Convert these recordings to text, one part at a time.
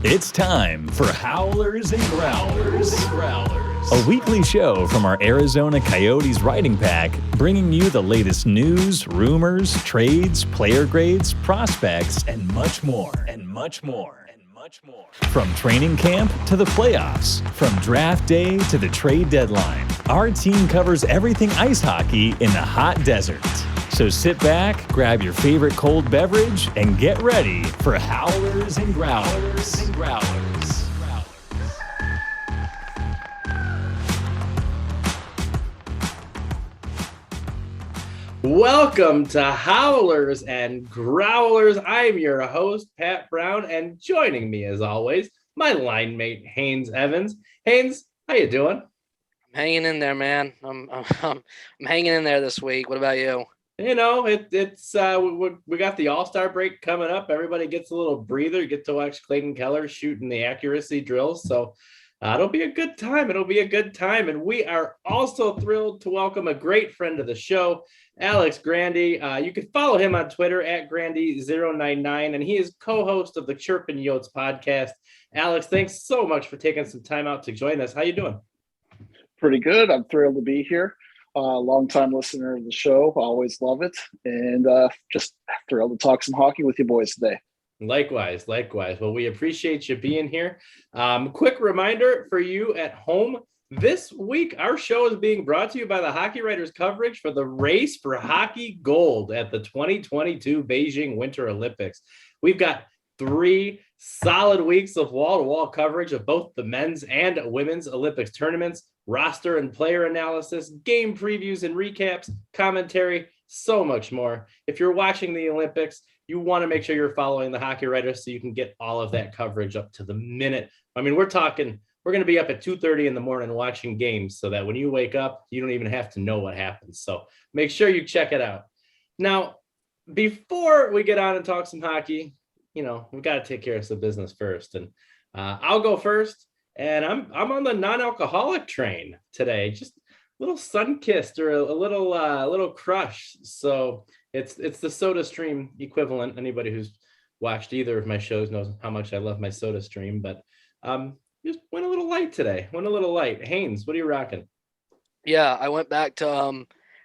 It's time for Howlers and Growlers. A weekly show from our Arizona Coyotes writing pack, bringing you the latest news, rumors, trades, player grades, prospects, and much more. From training camp to the playoffs, from draft day to the trade deadline, our team covers everything ice hockey in the hot desert. So sit back, grab your favorite cold beverage, and get ready for Howlers and Growlers. Welcome to Howlers and Growlers. I'm your host, Pat Brown, and joining me, as always, my line mate, Haynes Evans. Haynes, how you doing? I'm hanging in there, man. I'm hanging in there this week. What about you? You know, we got the All-Star break coming up. Everybody gets a little breather. You get to watch Clayton Keller shooting the accuracy drills. So it'll be a good time. And we are also thrilled to welcome a great friend of the show, Alex Grandy. You can follow him on Twitter at Grandy099, and he is co-host of the Chirpin Yotes Podcast. Alex, thanks so much for taking some time out to join us. How you doing? Pretty good. I'm thrilled to be here. Long-time listener of the show. Always love it. And just thrilled to talk some hockey with you boys today. Likewise. Well, we appreciate you being here. Quick reminder for you at home. This week, our show is being brought to you by the Hockey Writers coverage for the race for hockey gold at the 2022 Beijing Winter Olympics. We've got 3 solid weeks of wall-to-wall coverage of both the men's and women's Olympics tournaments, roster and player analysis, game previews and recaps, commentary, so much more. If you're watching the Olympics, you want to make sure you're following the Hockey Writers so you can get all of that coverage up to the minute. I mean, we're going to be up at 2:30 in the morning watching games so that when you wake up, you don't even have to know what happens. So make sure you check it out. Now, before we get on and talk some hockey, you know, we've got to take care of some business first. And I'll go first. And I'm on the non-alcoholic train today. Just a little sun-kissed or a little crush. So it's the Soda Stream equivalent. Anybody who's watched either of my shows knows how much I love my Soda Stream. But just went a little light today. Haynes, what are you rocking? Yeah, I went back to I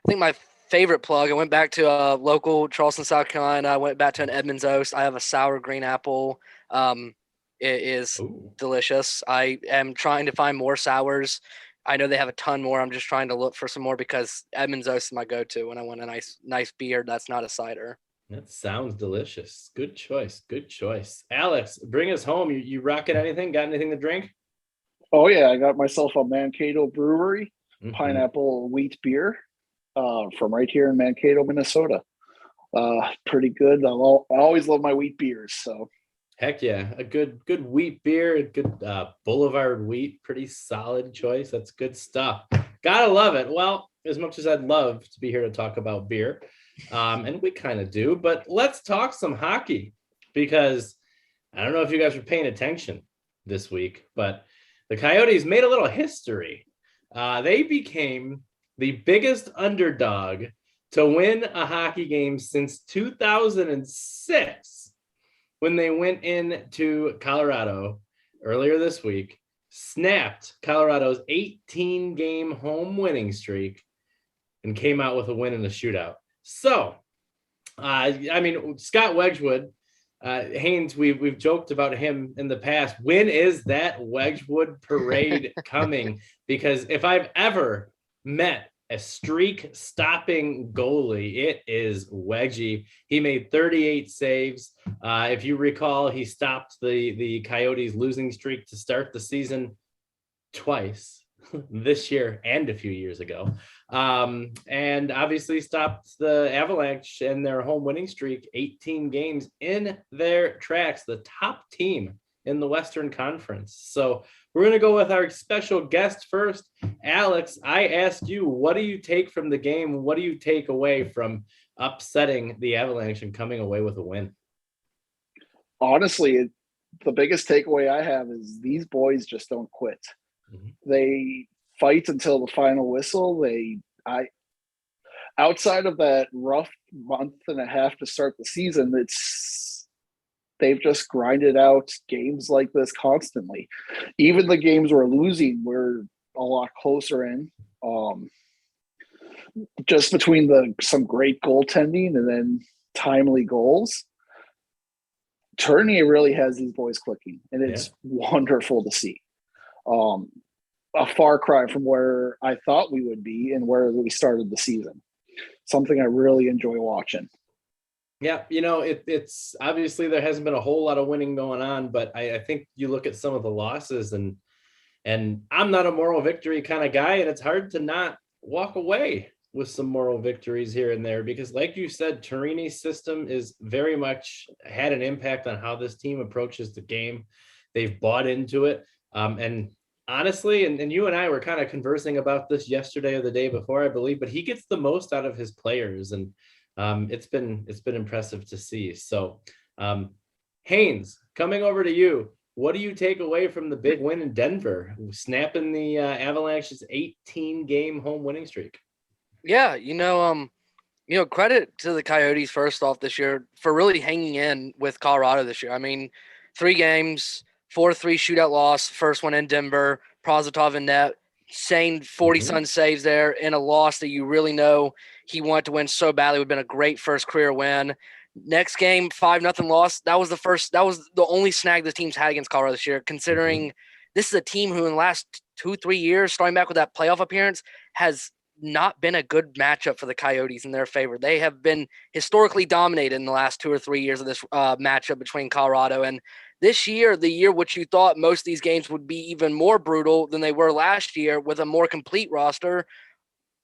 think my favorite plug. I went back to local Charleston, South Carolina. I went back to an Edmonds Oast. I have a sour green apple. It is delicious. I am trying to find more sours. I know they have a ton more. I'm just trying to look for some more because Edmonds Oast is my go-to when I want a nice beer that's not a cider. That sounds delicious. Good choice. Alex, bring us home. You rocking anything? Got anything to drink? Oh, yeah. I got myself a Mankato Brewery pineapple wheat beer from right here in Mankato, Minnesota. Pretty good. I always love my wheat beers, so. Heck yeah, a good wheat beer, a good Boulevard wheat, pretty solid choice. That's good stuff. Gotta love it. Well, as much as I'd love to be here to talk about beer, and we kind of do, but let's talk some hockey because I don't know if you guys were paying attention this week, but the Coyotes made a little history. They became the biggest underdog to win a hockey game since 2006. When they went into Colorado earlier this week, snapped Colorado's 18-game home winning streak and came out with a win in the shootout. So, Scott Wedgwood, Haynes, we've joked about him in the past. When is that Wedgwood parade coming? Because if I've ever met a streak-stopping goalie, it is Wedgie. He made 38 saves. If you recall, he stopped the Coyotes' losing streak to start the season twice, this year and a few years ago. And obviously stopped the Avalanche and their home winning streak, 18 games in their tracks, the top team in the Western Conference. So we're going to go with our special guest first. Alex, I asked you, what do you take from the game? What do you take away from upsetting the Avalanche and coming away with a win? Honestly, the biggest takeaway I have is these boys just don't quit. Mm-hmm. They fight until the final whistle. Outside of that rough month and a half to start the season, they've just grinded out games like this constantly. Even the games we're losing, we're a lot closer in. Just between some great goaltending and then timely goals, Tournier really has these boys clicking, and it's wonderful to see. A far cry from where I thought we would be and where we started the season. Something I really enjoy watching. Yeah, it's obviously there hasn't been a whole lot of winning going on, but I think you look at some of the losses, and I'm not a moral victory kind of guy, and it's hard to not walk away with some moral victories here and there, because like you said, Torini's system is very much had an impact on how this team approaches the game. They've bought into it. And honestly, and you and I were kind of conversing about this yesterday or the day before, I believe, but he gets the most out of his players, and it's been impressive to see. So Haynes, coming over to you, what do you take away from the big win in Denver, snapping the Avalanche's 18-game home winning streak? Yeah, credit to the Coyotes first off this year for really hanging in with Colorado this year. I mean, 3 games, 4-3 shootout loss, first one in Denver, Prosvetov in net, insane 40-son saves there in a loss that you really know he wanted to win so badly. It would have been a great first career win. Next game, 5-0 loss. That was the only snag the team's had against Colorado this year, considering this is a team who in the last 2-3 years, starting back with that playoff appearance, has not been a good matchup for the Coyotes in their favor. They have been historically dominated in the last 2 or 3 years of this matchup between Colorado. And this year, the year which you thought most of these games would be even more brutal than they were last year with a more complete roster,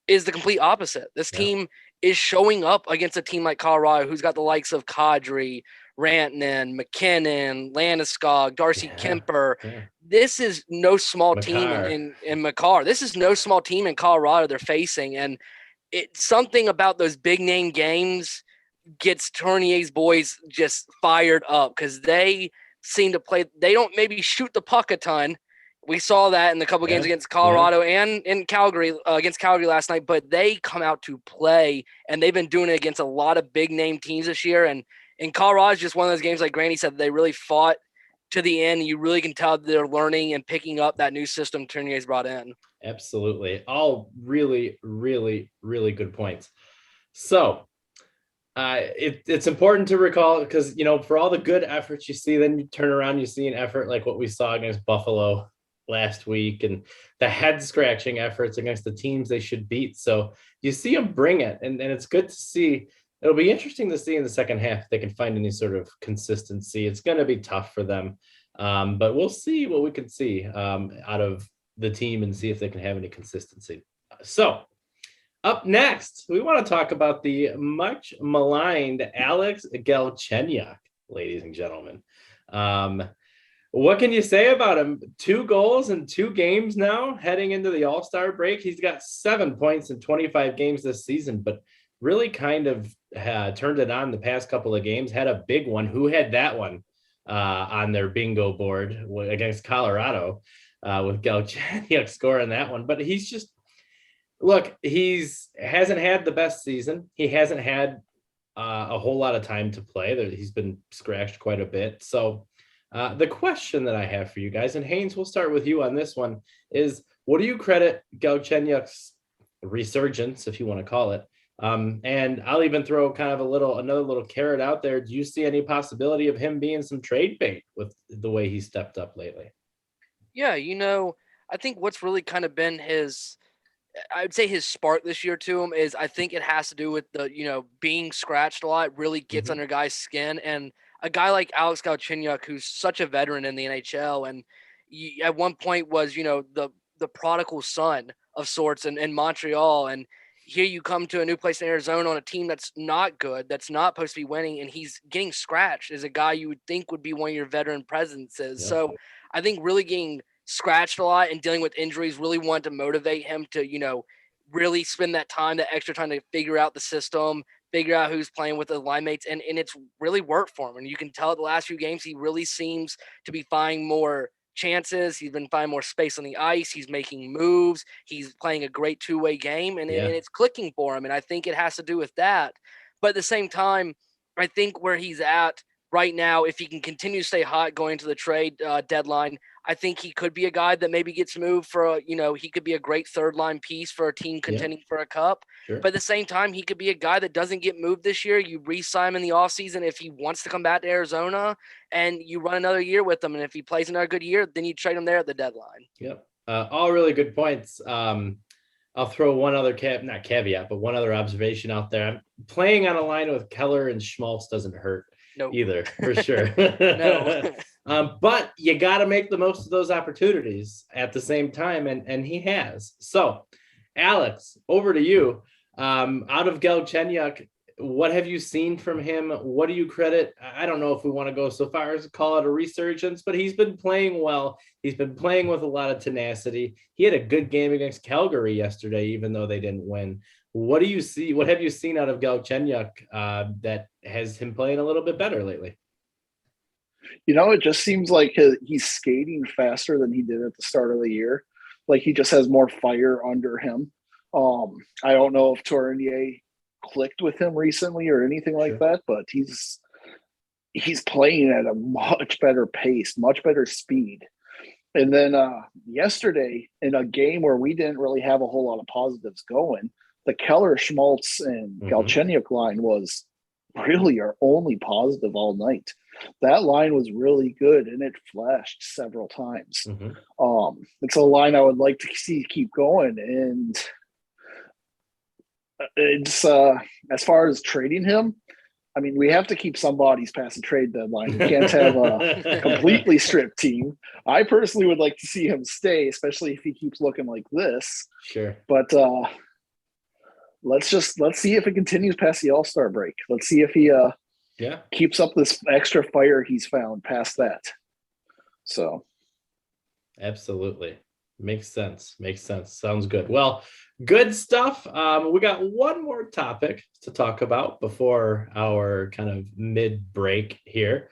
is the complete opposite. This team is showing up against a team like Colorado, who's got the likes of Kadri, Rantanen, McKinnon, Landeskog, Darcy Kemper. Yeah. This is no small team in Makar. This is no small team in Colorado they're facing. And it's something about those big name games gets Tournier's boys just fired up, because they seem to play. They don't maybe shoot the puck a ton. We saw that in the couple games against Colorado and in Calgary, against Calgary last night, but they come out to play, and they've been doing it against a lot of big name teams this year. And Colorado is just one of those games, like Grandy said, they really fought to the end. You really can tell they're learning and picking up that new system Tournier's brought in. Absolutely. All really, really, really good points. So it's important to recall, because, for all the good efforts you see, then you turn around, you see an effort like what we saw against Buffalo last week, and the head scratching efforts against the teams they should beat. So you see them bring it, and it's good to see. It'll be interesting to see in the second half if they can find any sort of consistency. It's going to be tough for them, but we'll see what we can see out of the team and see if they can have any consistency. So up next, we want to talk about the much maligned Alex Galchenyuk, ladies and gentlemen. What can you say about him? 2 goals in 2 games now, heading into the All-Star break. He's got 7 points in 25 games this season, but really kind of turned it on the past couple of games. Had a big one. Who had that one on their bingo board against Colorado with Galchenyuk scoring that one? But he's just, look, hasn't had the best season. He hasn't had a whole lot of time to play. He's been scratched quite a bit. So the question that I have for you guys, and Haynes, we'll start with you on this one, is what do you credit Galchenyuk's resurgence, if you want to call it? And I'll even throw kind of another little carrot out there. Do you see any possibility of him being some trade bait with the way he stepped up lately? Yeah, I think what's really kind of been I'd say his spark this year to him is, I think it has to do with the, being scratched a lot really gets under guys' skin. And a guy like Alex Galchenyuk, who's such a veteran in the NHL, and at one point was, the prodigal son of sorts in Montreal. And here you come to a new place in Arizona on a team that's not good, that's not supposed to be winning, and he's getting scratched as a guy you would think would be one of your veteran presences. Yeah. So I think really getting scratched a lot and dealing with injuries really wanted to motivate him to, really spend that extra time to figure out the system, figure out who's playing with the line mates, and it's really worked for him. And you can tell the last few games, he really seems to be finding more chances. He's been finding more space on the ice. He's making moves. He's playing a great 2-way game, and it's clicking for him. And I think it has to do with that. But at the same time, I think where he's at right now, if he can continue to stay hot going into the trade deadline, I think he could be a guy that maybe gets moved for, he could be a great third line piece for a team contending for a cup. Sure. But at the same time, he could be a guy that doesn't get moved this year. You re-sign him in the offseason if he wants to come back to Arizona, and you run another year with him. And if he plays another good year, then you trade him there at the deadline. Yep. All really good points. I'll throw one other not caveat, but one other observation out there. I'm playing on a line with Keller and Schmaltz doesn't hurt either, for sure. No. But you got to make the most of those opportunities at the same time, and he has. So, Alex, over to you. Out of Galchenyuk, what have you seen from him? What do you credit? I don't know if we want to go so far as to call it a resurgence, but he's been playing well. He's been playing with a lot of tenacity. He had a good game against Calgary yesterday, even though they didn't win. What do you see? What have you seen out of Galchenyuk that has him playing a little bit better lately? It just seems like he's skating faster than he did at the start of the year. Like he just has more fire under him. I don't know if Tournier clicked with him recently or anything like that, but he's playing at a much better pace, much better speed. And then yesterday, in a game where we didn't really have a whole lot of positives going, the Keller, Schmaltz, and Galchenyuk line was really our only positive all night. That line was really good, and it flashed several times. It's a line I would like to see keep going. And it's as far as trading him, I mean, we have to keep some bodies past the trade deadline. We can't have a completely stripped team. I personally would like to see him stay, especially if he keeps looking like this. Sure. But let's see if it continues past the All-Star break. Let's see if he keeps up this extra fire he's found past that. So absolutely. Makes sense. Sounds good. Well, good stuff. We got one more topic to talk about before our kind of mid-break here.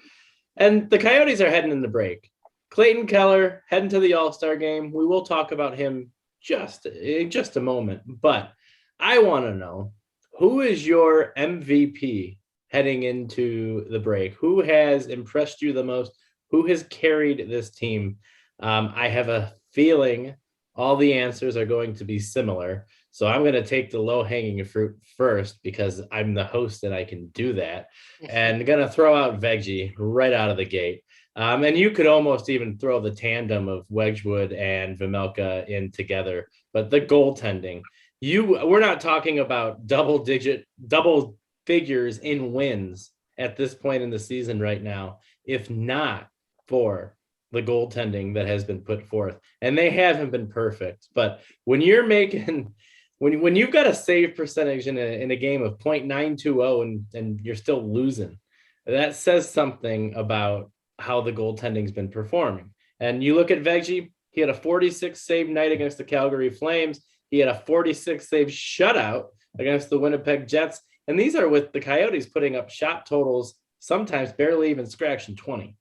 And the Coyotes are heading into break. Clayton Keller heading to the All-Star game. We will talk about him in just a moment. But I want to know, who is your MVP heading into the break? Who has impressed you the most? Who has carried this team? I have a feeling all the answers are going to be similar. So I'm going to take the low-hanging fruit first because I'm the host and I can do that. And going to throw out Veggie right out of the gate. And you could almost even throw the tandem of Wedgwood and Vejmelka in together. But the goaltending, we're not talking about double figures in wins at this point in the season right now, if not for the goaltending that has been put forth. And they haven't been perfect, but when you're making, when you've got a save percentage in a game of .920 and you're still losing, that says something about how the goaltending's been performing. And you look at Veggie, he had a 46 save night against the Calgary Flames. He had a 46 save shutout against the Winnipeg Jets. And these are with the Coyotes putting up shot totals, sometimes barely even scratching 20.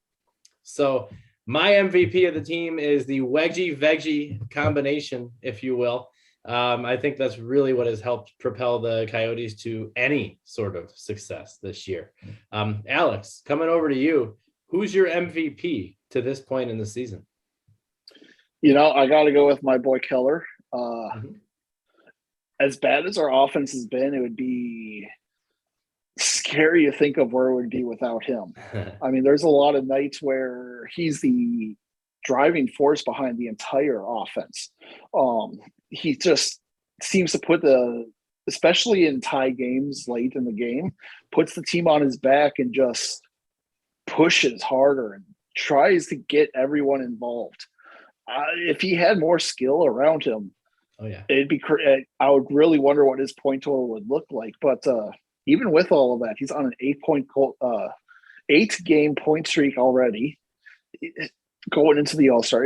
So my MVP of the team is the Veggie combination, if you will. I think that's really what has helped propel the Coyotes to any sort of success this year. Alex, coming over to you, who's your MVP to this point in the season? I got to go with my boy Keller. As bad as our offense has been, it would be scary to think of where it would be without him. I mean, there's a lot of nights where he's the driving force behind the entire offense. He just seems to put especially in tie games late in the game, puts the team on his back and just pushes harder and tries to get everyone involved. If he had more skill around him, it'd be. I would really wonder what his point total would look like. But even with all of that, he's on an 8-game point streak already, going into the All-Star.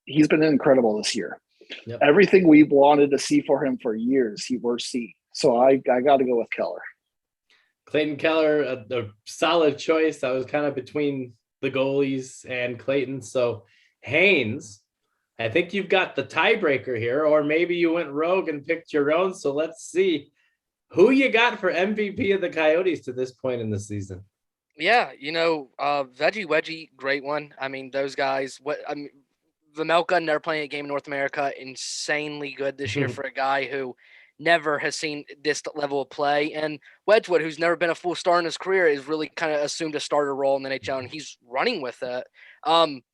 He's been incredible this year. Yep. Everything we've wanted to see for him for years, we're seeing. So I got to go with Keller. Clayton Keller, a solid choice. I was kind of between the goalies and Clayton. So Haynes, I think you've got the tiebreaker here, or maybe you went rogue and picked your own. So let's see who you got for MVP of the Coyotes to this point in the season. Yeah, Veggie Wedgie, great one. I mean, those guys. Vemelka never playing a game in North America, insanely good this year for a guy who never has seen this level of play. And Wedgwood, who's never been a full star in his career, is really kind of assumed a starter role in the NHL, and he's running with it.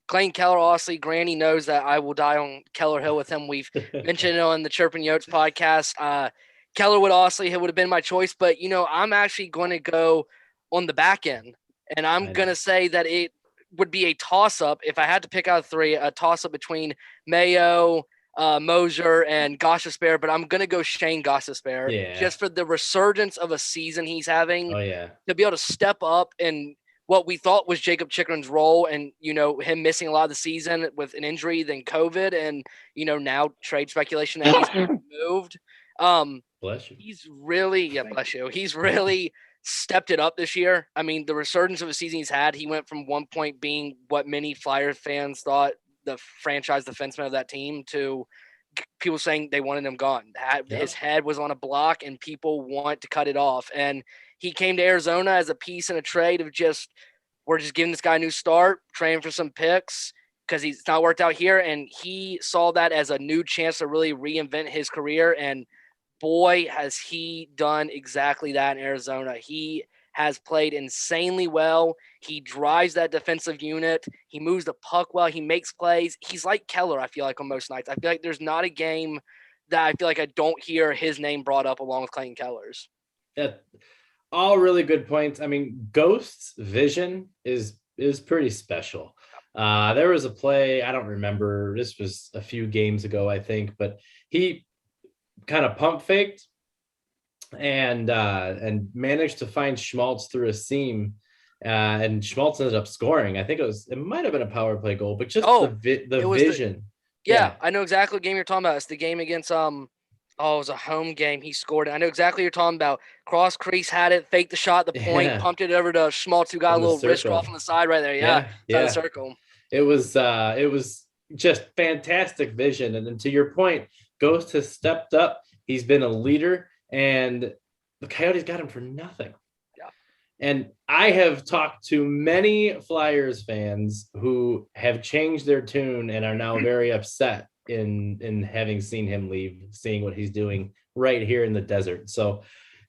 Clayton Keller, honestly, Granny knows that I will die on Keller Hill with him. We've mentioned it on the Chirpin Yotes podcast. Keller would have been my choice, but I'm actually going to go on the back end, and I'm going to say that it would be a toss-up if I had to pick out three, a toss-up between Mayo, Moser, and Gostisbehere, but I'm going to go Shane Gostisbehere just for the resurgence of a season he's having. Oh, yeah. To be able to step up in what we thought was Jacob Chikrin's role, and, him missing a lot of the season with an injury, then COVID, and, now trade speculation that he's moved. Bless you. He's really, bless you. He's really stepped it up this year. I mean, the resurgence of a season he's had, he went from one point being what many Flyer fans thought the franchise defenseman of that team to people saying they wanted him gone. His head was on a block and people want to cut it off. And he came to Arizona as a piece in a trade of we're just giving this guy a new start, training for some picks because he's not worked out here. And he saw that as a new chance to really reinvent his career. And boy, has he done exactly that in Arizona. He has played insanely well. He drives that defensive unit. He moves the puck well. He makes plays. He's like Keller, I feel like, on most nights. I feel like there's not a game that I feel like I don't hear his name brought up along with Clayton Keller's. Yeah, all really good points. I mean, Ghost's vision is pretty special. There was a play, I don't remember, this was a few games ago, I think, but he kind of pump faked and managed to find Schmaltz through a seam, and Schmaltz ended up scoring. I think it might have been a power play goal, but just the vision. I know exactly what game you're talking about. It's the game against it was a home game. He scored it. I know exactly what you're talking about. Cross crease, had it, faked the shot, the point, pumped it over to Schmaltz, who got a little wrist off on the side right there. Yeah. The circle. It was just fantastic vision. And then to your point, Ghost has stepped up. He's been a leader, and the Coyotes got him for nothing. Yeah. And I have talked to many Flyers fans who have changed their tune and are now very upset in having seen him leave, seeing what he's doing right here in the desert. So,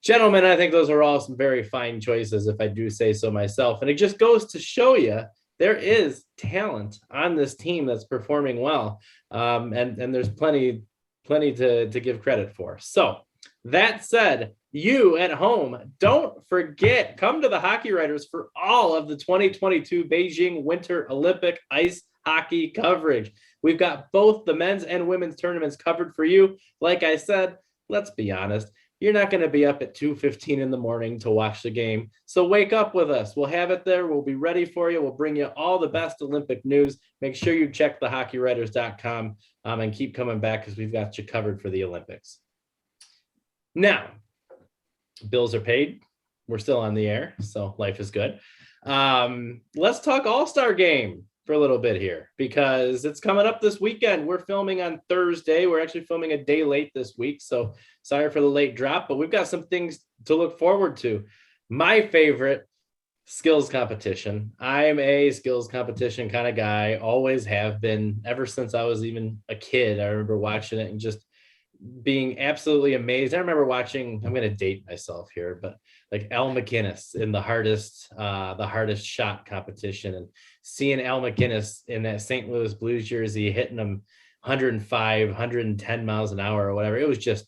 gentlemen, I think those are all some very fine choices, if I do say so myself. And it just goes to show you there is talent on this team that's performing well. And there's plenty to give credit for. So that said, you at home, don't forget, come to the Hockey Writers for all of the 2022 Beijing Winter Olympic ice hockey coverage. We've got both the men's and women's tournaments covered for you. Like I said, let's be honest, you're not going to be up at 2:15 in the morning to watch the game. So wake up with us. We'll have it there. We'll be ready for you. We'll bring you all the best Olympic news. Make sure you check the hockeywriters.com and keep coming back because we've got you covered for the Olympics. Now, bills are paid. We're still on the air, so life is good. Let's talk All-Star Game for a little bit here because it's coming up this weekend. We're filming on Thursday. We're actually filming a day late this week, so sorry for the late drop, but we've got some things to look forward to. My favorite, skills competition. I'm a skills competition kind of guy, always have been ever since I was even a kid. I remember watching it and just being absolutely amazed. I remember watching, I'm going to date myself here, but like Al McInnes in the hardest shot competition, and seeing Al McInnes in that St. Louis Blues jersey hitting them 105, 110 miles an hour or whatever. It was just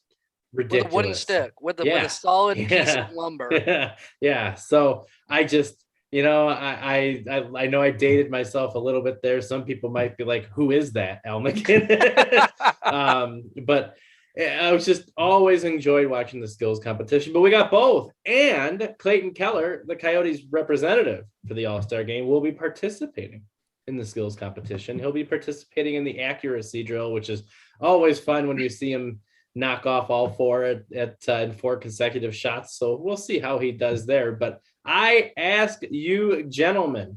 ridiculous. With a wooden stick, with a solid piece of lumber. Yeah. So I just, I know I dated myself a little bit there. Some people might be like, who is that, Al McInnes? But I was just always enjoyed watching the skills competition, but we got both. And Clayton Keller, the Coyotes representative for the All-Star Game, will be participating in the skills competition. He'll be participating in the accuracy drill, which is always fun when you see him knock off all four in 4 consecutive shots. So we'll see how he does there. But I ask you, gentlemen,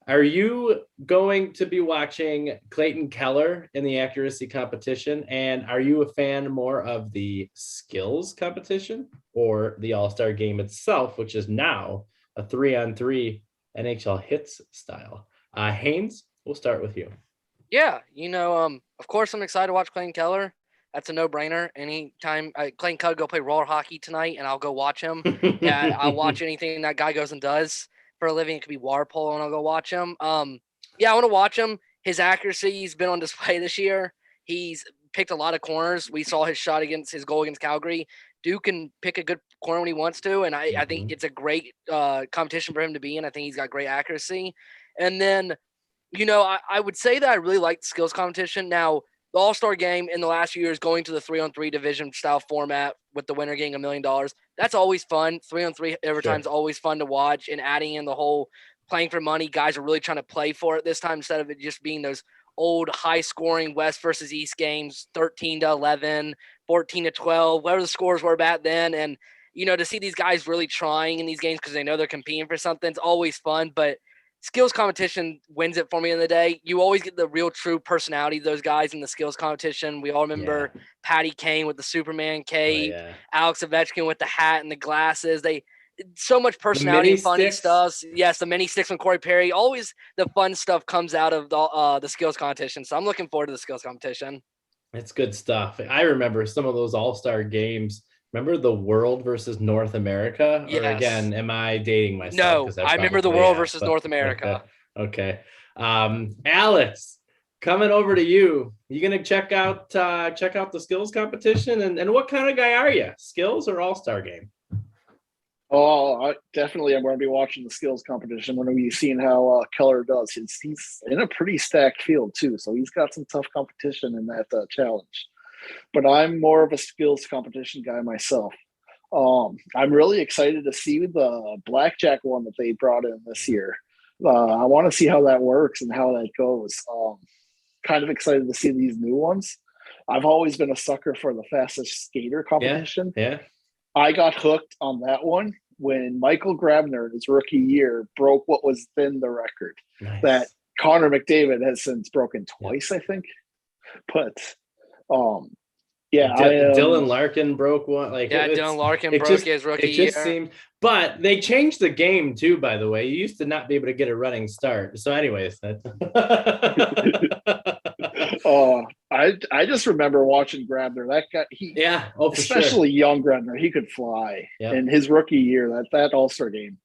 are you going to be watching Clayton Keller in the accuracy competition? And are you a fan more of the skills competition or the All-Star Game itself, which is now a 3-on-3 NHL hits style. Haynes, we'll start with you. Yeah, of course I'm excited to watch Clayton Keller. That's a no-brainer. Anytime Clayton Keller go play roller hockey tonight, and I'll go watch him. Yeah, I'll watch anything that guy goes and does for a living. It could be water polo, and I'll go watch him. Yeah, I want to watch him. His accuracy's been on display this year. He's picked a lot of corners. We saw his shot against his goal against Calgary. Duke can pick a good corner when he wants to, and I think it's a great competition for him to be in. I think he's got great accuracy. And then, I would say that I really like the skills competition. Now, the All-Star game in the last few years going to the 3-on-3 division style format with the winner getting $1 million. That's always fun. 3-on-3 every time is always fun to watch, and adding in the whole playing for money. Guys are really trying to play for it this time instead of it just being those old high-scoring West versus East games, 13-11, 14-12, whatever the scores were back then. And, to see these guys really trying in these games because they know they're competing for something, it's always fun. But skills competition wins it for me in the day. You always get the real true personality of those guys in the skills competition. We all remember Patty Kane with the Superman cape, Alex Ovechkin with the hat and the glasses. So much personality and funny stuff. Yes, the mini sticks from Corey Perry. Always the fun stuff comes out of the skills competition. So I'm looking forward to the skills competition. It's good stuff. I remember some of those all-star games. Remember the World versus North America? Yes. Or again, am I dating myself? No, I remember the World versus North America. Okay. Alex, coming over to you. You gonna check out the skills competition? And what kind of guy are you? Skills or all-star game? Oh, definitely I'm going to be watching the skills competition. I'm going to be seeing how Keller does. He's in a pretty stacked field, too, so he's got some tough competition in that challenge. But I'm more of a skills competition guy myself. I'm really excited to see the blackjack one that they brought in this year. I want to see how that works and how that goes. Kind of excited to see these new ones. I've always been a sucker for the fastest skater competition. Yeah. I got hooked on that one when Michael Grabner in his rookie year broke what was then the record that Connor McDavid has since broken twice, I think. But Dylan Larkin broke one. Dylan Larkin broke his rookie year. But they changed the game too, by the way. You used to not be able to get a running start. So anyways, I just remember watching Grabner. That guy, especially young Grabner, he could fly. Yep. In his rookie year, that All-Star game,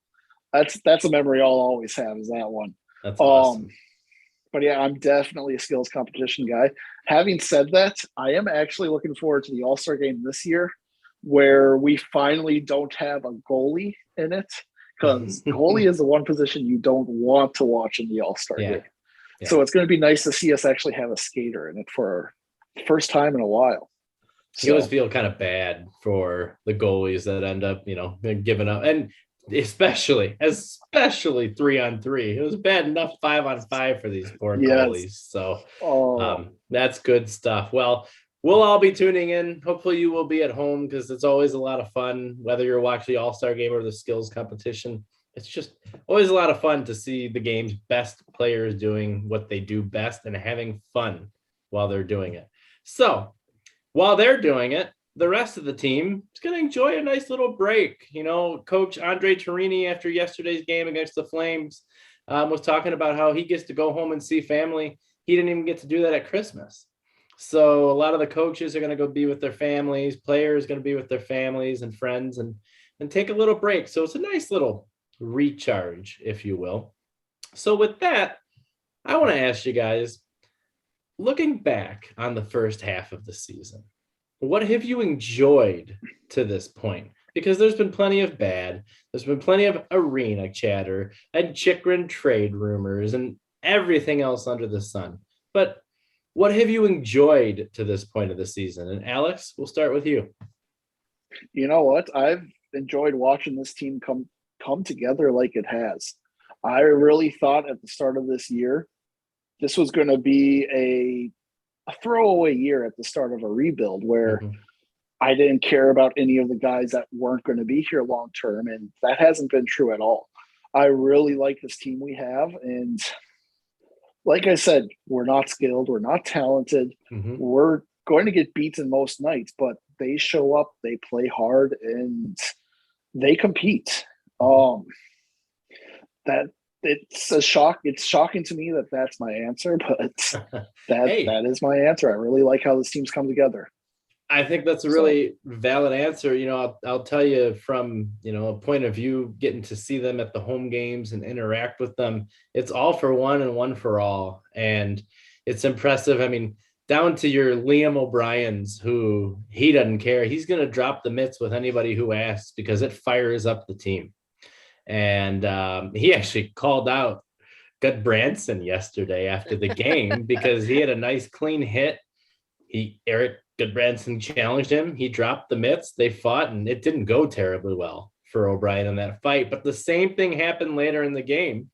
that's a memory I'll always have, is that one. That's awesome. But yeah, I'm definitely a skills competition guy. Having said that, I am actually looking forward to the All-Star game this year, where we finally don't have a goalie in it, because goalie is the one position you don't want to watch in the All-Star game. Yeah. So it's going to be nice to see us actually have a skater in it for the first time in a while. You always feel kind of bad for the goalies that end up, giving up. And especially 3-on-3. It was bad enough 5-on-5 for these poor goalies. So that's good stuff. Well, we'll all be tuning in. Hopefully you will be at home, because it's always a lot of fun, whether you're watching the All-Star game or the skills competition. It's just always a lot of fun to see the game's best players doing what they do best and having fun while they're doing it. So while they're doing it, the rest of the team is going to enjoy a nice little break. Coach Andre Torini, after yesterday's game against the Flames, was talking about how he gets to go home and see family. He didn't even get to do that at Christmas. So a lot of the coaches are going to go be with their families. Players are going to be with their families and friends and take a little break. So it's a nice little recharge, if you will. So with that, I want to ask you guys, looking back on the first half of the season, what have you enjoyed to this point? Because there's been plenty of bad. There's been plenty of arena chatter and Chychrun trade rumors and everything else under the sun. But what have you enjoyed to this point of the season? And Alex, we'll start with you. You know what? I've enjoyed watching this team come together like it has. I really thought at the start of this year, this was going to be a throwaway year at the start of a rebuild where I didn't care about any of the guys that weren't going to be here long term, and that hasn't been true at all. I really like this team we have, and like I said, we're not skilled, we're not talented, we're going to get beaten most nights, but they show up, they play hard, and they compete. that it's a shock. It's shocking to me that that's my answer, but that is my answer. I really like how this team's come together. I think that's a really valid answer. I'll tell you from, a point of view, getting to see them at the home games and interact with them. It's all for one and one for all. And it's impressive. I mean, down to your Liam O'Briens, who he doesn't care. He's going to drop the mitts with anybody who asks because it fires up the team. And he actually called out Goodbranson yesterday after the game because he had a nice clean hit. Eric Goodbranson challenged him. He dropped the mitts. They fought, and it didn't go terribly well for O'Brien in that fight. But the same thing happened later in the game.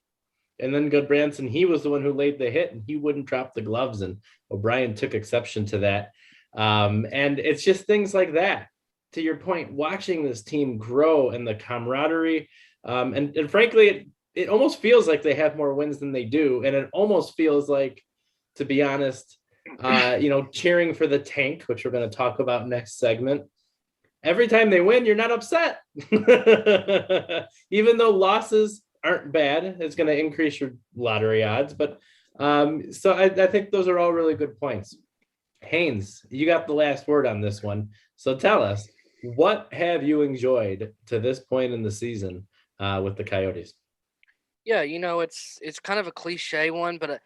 And then Goodbranson, he was the one who laid the hit, and he wouldn't drop the gloves. And O'Brien took exception to that. And it's just things like that. To your point, watching this team grow and the camaraderie. And frankly, it almost feels like they have more wins than they do. And it almost feels like, to be honest, cheering for the tank, which we're going to talk about next segment. Every time they win, you're not upset. Even though losses aren't bad, it's going to increase your lottery odds. But so I think those are all really good points. Haynes, you got the last word on this one. So tell us, what have you enjoyed to this point in the season with the Coyotes? Yeah, it's kind of a cliche one, but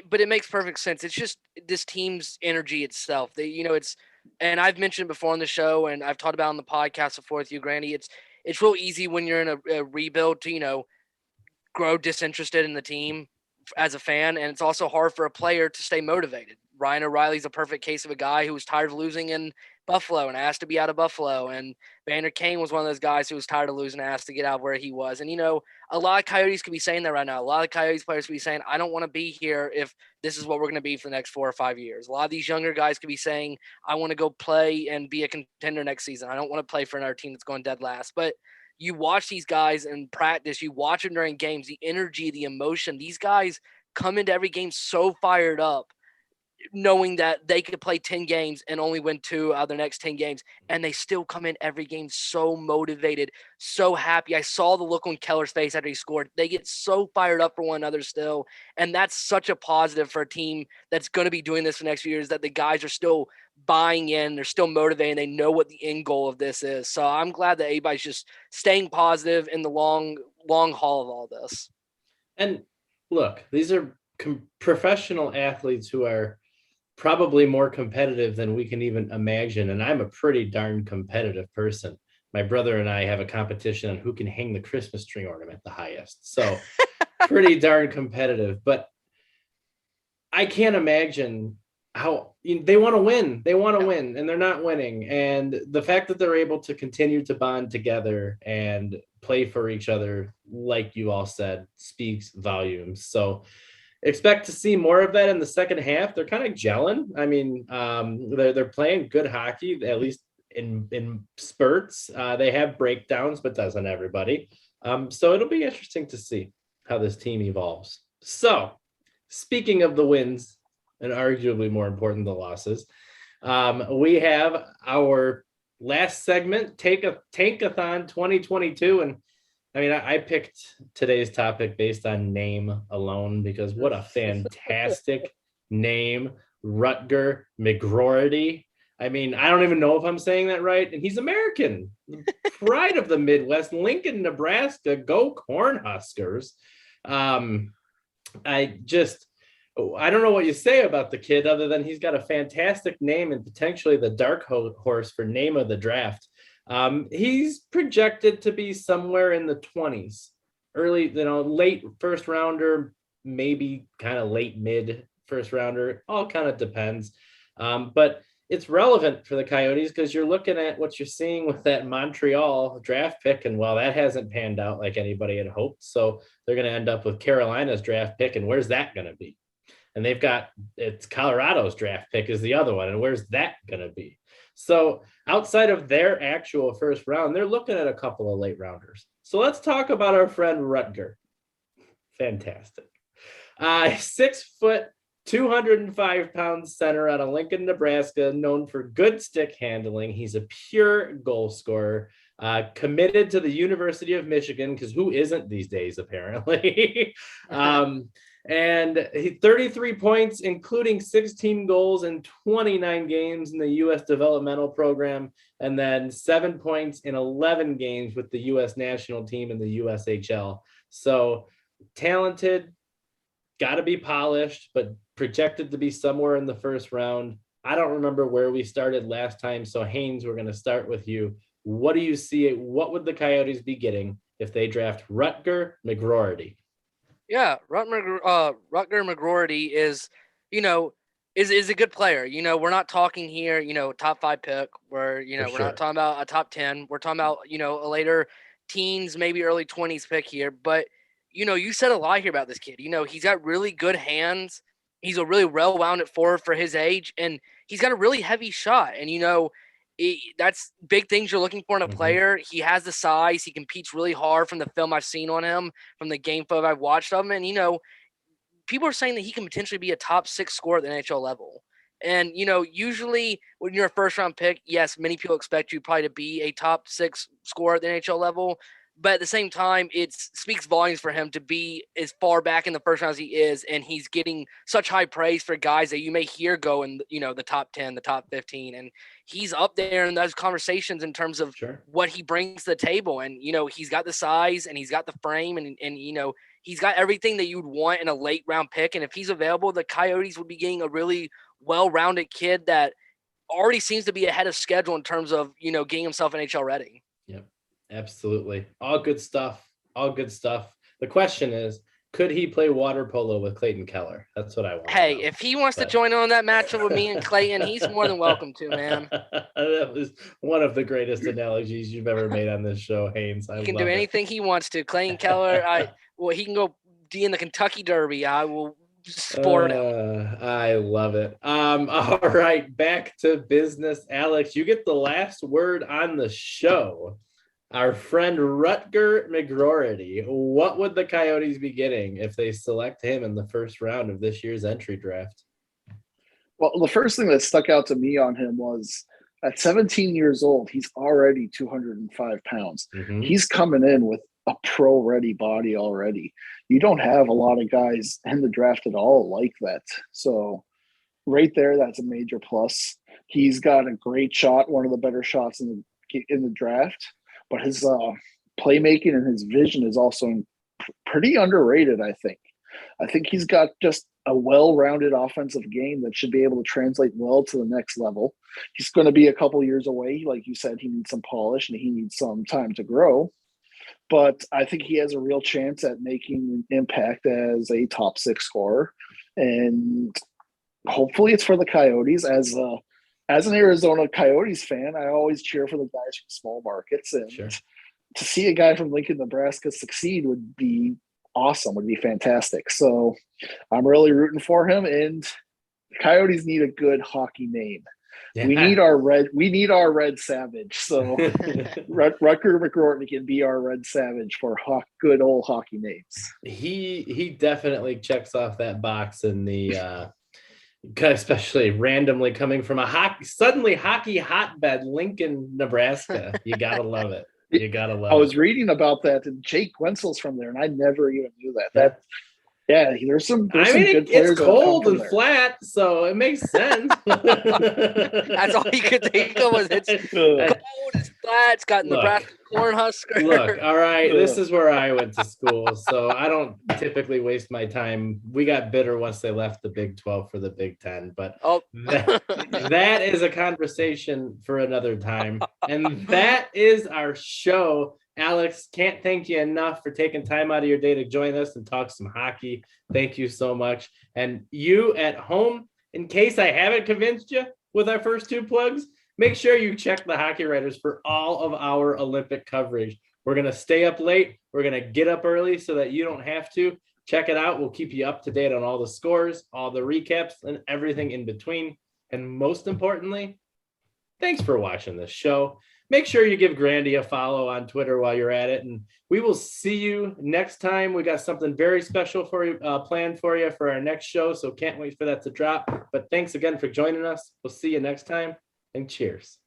but it makes perfect sense. It's just this team's energy itself. And I've mentioned before on the show, and I've talked about on the podcast before with you, Grandy. It's real easy when you're in a rebuild to, grow disinterested in the team as a fan. And it's also hard for a player to stay motivated. Ryan O'Reilly's a perfect case of a guy who was tired of losing in Buffalo and asked to be out of Buffalo. And Vander Kane was one of those guys who was tired of losing and asked to get out where he was. And, a lot of Coyotes could be saying that right now. A lot of Coyotes players could be saying, I don't want to be here if this is what we're going to be for the next 4 or 5 years. A lot of these younger guys could be saying, I want to go play and be a contender next season. I don't want to play for another team that's going dead last. But you watch these guys in practice, you watch them during games, the energy, the emotion. These guys come into every game so fired up, knowing that they could play 10 games and only win 2 out of their next 10 games. And they still come in every game so motivated, so happy. I saw the look on Keller's face after he scored. They get so fired up for one another still. And that's such a positive for a team that's going to be doing this for the next few years, that the guys are still buying in. They're still motivated. They know what the end goal of this is. So I'm glad that everybody's just staying positive in the long haul of all this. And look, these are professional athletes who are probably more competitive than we can even imagine. And I'm a pretty darn competitive person. My brother and I have a competition on who can hang the Christmas tree ornament the highest. So pretty darn competitive, but I can't imagine how they want to win. They want to win and they're not winning. And the fact that they're able to continue to bond together and play for each other, like you all said, speaks volumes. So expect to see more of that in the second half. They're kind of gelling. I mean, they're playing good hockey, at least in spurts. They have breakdowns, but doesn't everybody? So it'll be interesting to see how this team evolves. So speaking of the wins, and arguably more important, the losses, we have our last segment, Tankathon 2022. And I mean, I picked today's topic based on name alone because what a fantastic name, Rutger McGroarty. I mean, I don't even know if I'm saying that right. And he's American, pride of the Midwest, Lincoln, Nebraska, go Cornhuskers. I don't know what you say about the kid other than he's got a fantastic name and potentially the dark horse for name of the draft. He's projected to be somewhere in the 20s, early, late first rounder, maybe kind of late mid first rounder, all kind of depends. But it's relevant for the Coyotes because you're looking at what you're seeing with that Montreal draft pick. And while that hasn't panned out like anybody had hoped, so they're going to end up with Carolina's draft pick. And where's that going to be? And it's Colorado's draft pick is the other one. And where's that going to be? So outside of their actual first round, they're looking at a couple of late rounders. So let's talk about our friend Rutger. Fantastic. 6 foot, 205 pound center out of Lincoln, Nebraska, known for good stick handling. He's a pure goal scorer. committed to the University of Michigan, because who isn't these days, apparently. And 33 points, including 16 goals in 29 games in the U.S. developmental program, and then 7 points in 11 games with the U.S. national team in the USHL. So talented, got to be polished, but projected to be somewhere in the first round. I don't remember where we started last time. So Haynes, we're going to start with you. What do you see? What would the Coyotes be getting if they draft Rutger McGroarty? Yeah, Rutger McGroarty is a good player. We're not talking here, top 5 pick. We're not talking about a top 10. We're talking about, a later teens, maybe early 20s pick here. But, you said a lot here about this kid. He's got really good hands. He's a really well-rounded forward for his age, and he's got a really heavy shot. And, that's big things you're looking for in a player. He has the size. He competes really hard from the film I've seen on him, from the game photo I've watched of him. And, people are saying that he can potentially be a top 6 scorer at the NHL level. And, usually when you're a first-round pick, yes, many people expect you probably to be a top 6 scorer at the NHL level. But at the same time, it speaks volumes for him to be as far back in the first round as he is, and he's getting such high praise for guys that you may hear go in, the top 10, the top 15, and he's up there in those conversations in terms of what he brings to the table. And, he's got the size and he's got the frame and he's got everything that you would want in a late round pick. And if he's available, the Coyotes would be getting a really well-rounded kid that already seems to be ahead of schedule in terms of, getting himself NHL ready. Yep. Absolutely. All good stuff. The question is, could he play water polo with Clayton Keller? That's what I want. Hey, if he wants to join on that matchup with me and Clayton, he's more than welcome to, man. That was one of the greatest analogies you've ever made on this show, Haynes. He can do anything he wants to. Clayton Keller, he can go in the Kentucky Derby. I will sport him. I love it. All right, back to business. Alex, you get the last word on the show. Our friend Rutger McGroarty, what would the Coyotes be getting if they select him in the first round of this year's entry draft? Well, the first thing that stuck out to me on him was at 17 years old, he's already 205 pounds. He's coming in with a pro-ready body already. You don't have a lot of guys in the draft at all like that. So right there, that's a major plus. He's got a great shot, one of the better shots in the draft. But his playmaking and his vision is also pretty underrated, I think. I think he's got just a well-rounded offensive game that should be able to translate well to the next level. He's going to be a couple years away. Like you said, he needs some polish and he needs some time to grow. But I think he has a real chance at making an impact as a top 6 scorer. And hopefully it's for the Coyotes. As an Arizona Coyotes fan, I always cheer for the guys from small markets. And to see a guy from Lincoln, Nebraska succeed would be awesome, would be fantastic. So I'm really rooting for him. And the Coyotes need a good hockey name. Yeah. We need our Red Savage. So Rutger McGroarty can be our Red Savage for good old hockey names. He definitely checks off that box in the especially randomly coming from a hockey hotbed, Lincoln, Nebraska. You gotta love it. I was reading about that, and Jake Wenzel's from there, and I never even knew that. There's some good players. It's cold and flat, so it makes sense. That's all you could think of was it's cold, it's flat, it's got Nebraska Cornhusker. Look, all right, this is where I went to school, so I don't typically waste my time. We got bitter once they left the Big 12 for the Big 10, but that is a conversation for another time. And that is our show. Alex, can't thank you enough for taking time out of your day to join us and talk some hockey. Thank you so much. And you at home, in case I haven't convinced you with our first 2 plugs, make sure you check the Hockey Writers for all of our Olympic coverage. We're going to stay up late. We're going to get up early so that you don't have to. Check it out. We'll keep you up to date on all the scores, all the recaps, and everything in between. And most importantly, thanks for watching this show. Make sure you give Grandy a follow on Twitter while you're at it. And we will see you next time. We got something very special for you, planned for you for our next show. So can't wait for that to drop. But thanks again for joining us. We'll see you next time, and cheers.